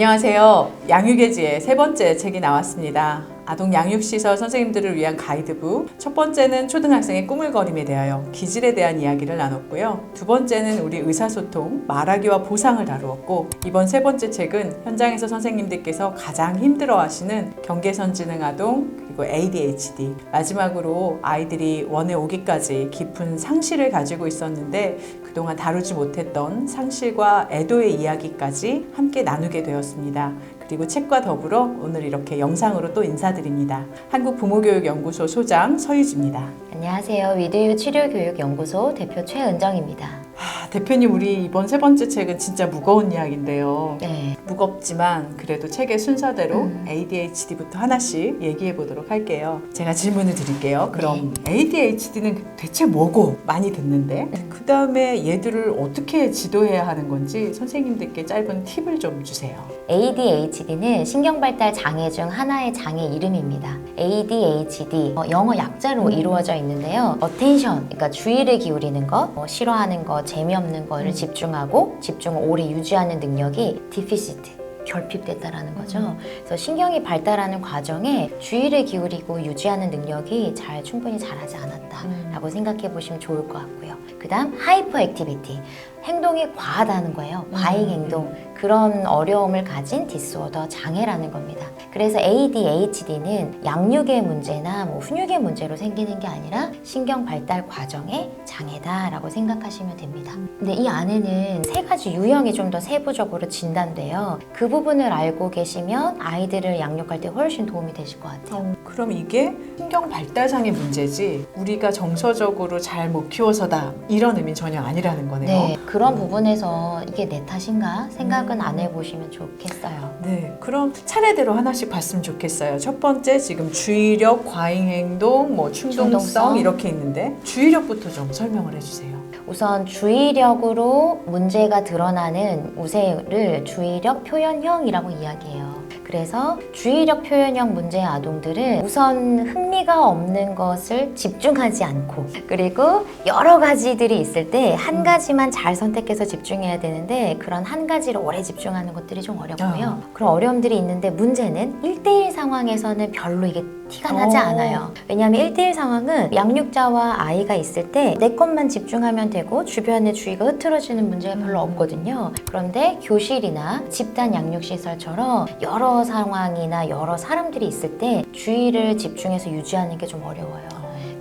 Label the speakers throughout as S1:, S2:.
S1: 안녕하세요. 양육의지의 세 번째 책이 나왔습니다. 아동 양육시설 선생님들을 위한 가이드북. 첫 번째는 초등학생의 꾸물거림에 대하여 기질에 대한 이야기를 나눴고요. 두 번째는 우리 의사소통, 말하기와 보상을 다루었고, 이번 세 번째 책은 현장에서 선생님들께서 가장 힘들어하시는 경계선지능 아동, 그리고 ADHD, 마지막으로 아이들이 원에 오기까지 깊은 상실을 가지고 있었는데 그동안 다루지 못했던 상실과 애도의 이야기까지 함께 나누게 되었습니다. 그리고 책과 더불어 오늘 이렇게 영상으로 또 인사드립니다. 한국부모교육연구소 소장 서유지입니다.
S2: 안녕하세요. 위드유 치료교육연구소 대표 최은정입니다.
S1: 대표님, 우리 이번 세 번째 책은 진짜 무거운 이야기인데요.
S2: 네.
S1: 무겁지만 그래도 책의 순서대로 ADHD부터 하나씩 얘기해 보도록 할게요. 제가 질문을 드릴게요. 그럼 ADHD는 대체 뭐고? 많이 듣는데 그 다음에 얘들을 어떻게 지도해야 하는 건지 선생님들께 짧은 팁을 좀 주세요.
S2: ADHD는 신경발달 장애 중 하나의 장애 이름입니다. ADHD, 영어 약자로 이루어져 있는데요. attention, 그러니까 주의를 기울이는 것, 싫어하는 것, 재미없는 거를 집중하고 집중을 오래 유지하는 능력이 deficit, 결핍됐다라는 거죠. 그래서 신경이 발달하는 과정에 주의를 기울이고 유지하는 능력이 충분히 잘하지 않았다라고 생각해 보시면 좋을 것 같고요. 그 다음 하이퍼 액티비티, 행동이 과하다는 거예요. 과잉 행동, 그런 어려움을 가진 디스오더 장애라는 겁니다. 그래서 ADHD는 양육의 문제나 훈육의 문제로 생기는 게 아니라 신경 발달 과정의 장애다라고 생각하시면 됩니다. 근데 이 안에는 세 가지 유형이 좀 더 세부적으로 진단돼요. 그 부분을 알고 계시면 아이들을 양육할 때 훨씬 도움이 되실 것 같아요.
S1: 그럼 이게 신경 발달장애 문제지 우리가 정서적으로 잘 못 키워서다 이런 의미는 전혀 아니라는 거네요.
S2: 네, 그런 부분에서 이게 내 탓인가 생각은 안 해보시면 좋겠어요.
S1: 네, 그럼 차례대로 하나씩 봤으면 좋겠어요. 첫 번째, 지금 주의력, 과잉행동, 충동성 이렇게 있는데 주의력부터 좀 설명을 해주세요.
S2: 우선 주의력으로 문제가 드러나는 우세를 주의력 표현형이라고 이야기해요. 그래서 주의력 표현형 문제의 아동들은 우선 흥미가 없는 것을 집중하지 않고, 그리고 여러 가지들이 있을 때 한 가지만 잘 선택해서 집중해야 되는데 그런 한 가지를 오래 집중하는 것들이 좀 어렵고요. 그런 어려움들이 있는데 문제는 1대1 상황에서는 별로 이게 티가 나지 않아요. 왜냐하면 1대1 상황은 양육자와 아이가 있을 때 내 것만 집중하면 되고 주변의 주의가 흐트러지는 문제가 별로 없거든요. 그런데 교실이나 집단 양육시설처럼 여러 상황이나 여러 사람들이 있을 때 주의를 집중해서 유지하는 게 좀 어려워요.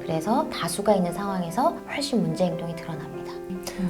S2: 그래서 다수가 있는 상황에서 훨씬 문제 행동이 드러납니다.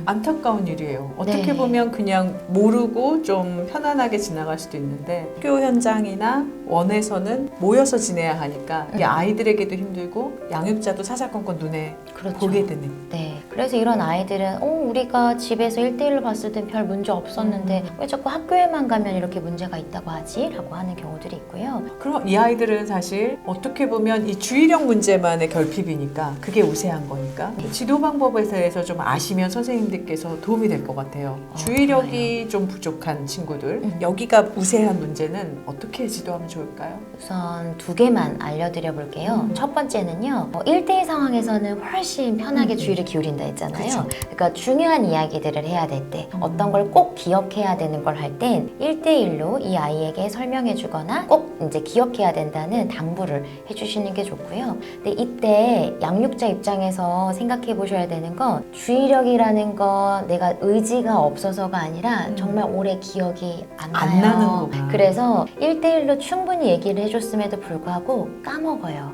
S1: 안타까운 일이에요. 어떻게
S2: 네.
S1: 보면 그냥 모르고 좀 편안하게 지나갈 수도 있는데 학교 현장이나 원에서는 모여서 지내야 하니까 이게 아이들에게도 힘들고 양육자도 사사건건 눈에
S2: 그렇죠.
S1: 보게 되는.
S2: 네. 그래서 이런 아이들은 우리가 집에서 1대1을 봤을 땐 별 문제 없었는데 왜 자꾸 학교에만 가면 이렇게 문제가 있다고 하지? 라고 하는 경우들이 있고요.
S1: 그럼 이 아이들은 사실 어떻게 보면 이 주의력 문제만의 결핍이니까 그게 우세한 거니까 지도 방법에 대해서 좀 아시면 선생님들께서 도움이 될 것 같아요. 주의력이 좀 부족한 친구들, 여기가 우세한 문제는 어떻게 지도하면 좋을까요?
S2: 우선 두 개만 알려드려 볼게요. 첫 번째는요, 1대1 상황에서는 훨씬 편하게 주의를 기울인다 했잖아요.
S1: 그쵸.
S2: 그러니까 중요한 이야기들을 해야 될 때, 어떤 걸 꼭 기억해야 되는 걸 할 땐 1대1로 이 아이에게 설명해 주거나 꼭 이제 기억해야 된다는 당부를 해주시는 게 좋고요. 근데 이때 양육자 입장에서 생각해 보셔야 되는 건 주의력이라는 건 내가 의지가 없어서가 아니라 정말 오래 기억이 안
S1: 안 나는
S2: 나요.
S1: 거구나.
S2: 그래서 1대1로 충분히 얘기를 해줬음에도 불구하고 까먹어요.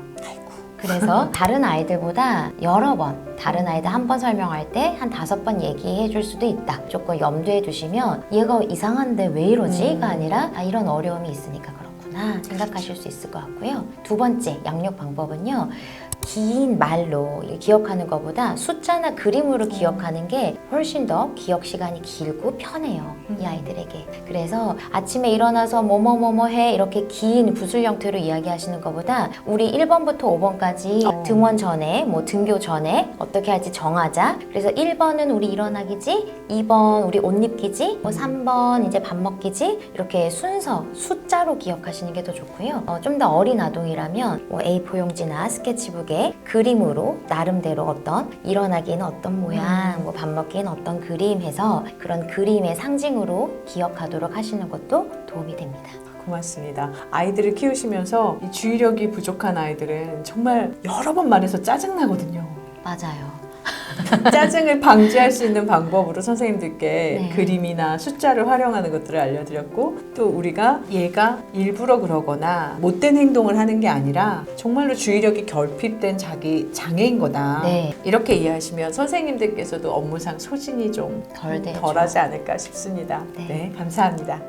S2: 그래서 다른 아이들보다 여러 번, 다른 아이들 한 번 설명할 때 한 5번 얘기해 줄 수도 있다. 조금 염두에 두시면 얘가 이상한데 왜 이러지?가 아니라 이런 어려움이 있으니까 그렇구나 생각하실 수 있을 것 같고요. 두 번째 양육 방법은요. 긴 말로 기억하는 것보다 숫자나 그림으로 기억하는 게 훨씬 더 기억 시간이 길고 편해요. 이 아이들에게. 그래서 아침에 일어나서 뭐뭐뭐뭐 해 이렇게 긴 구술 형태로 이야기하시는 것보다 우리 1번부터 5번까지 등원 전에 등교 전에 어떻게 할지 정하자. 그래서 1번은 우리 일어나기지, 2번 우리 옷 입기지, 3번 이제 밥 먹기지, 이렇게 순서 숫자로 기억하시는 게 더 좋고요. 좀 더 어린 아동이라면 A4 용지나 스케치북 머릿속에 그림으로 나름대로 어떤 일어나기는 어떤 모양, 뭐 밥 먹기는 어떤 그림 해서 그런 그림의 상징으로 기억하도록 하시는 것도 도움이 됩니다.
S1: 고맙습니다. 아이들을 키우시면서 이 주의력이 부족한 아이들은 정말 여러 번 말해서 짜증나거든요.
S2: 맞아요.
S1: 짜증을 방지할 수 있는 방법으로 선생님들께
S2: 네.
S1: 그림이나 숫자를 활용하는 것들을 알려드렸고, 또 우리가 얘가 일부러 그러거나 못된 행동을 하는 게 아니라 정말로 주의력이 결핍된 자기 장애인 거다.
S2: 네.
S1: 이렇게 이해하시면 선생님들께서도 업무상 소진이 좀
S2: 덜 되죠.
S1: 덜하지 않을까 싶습니다.
S2: 네.
S1: 네, 감사합니다.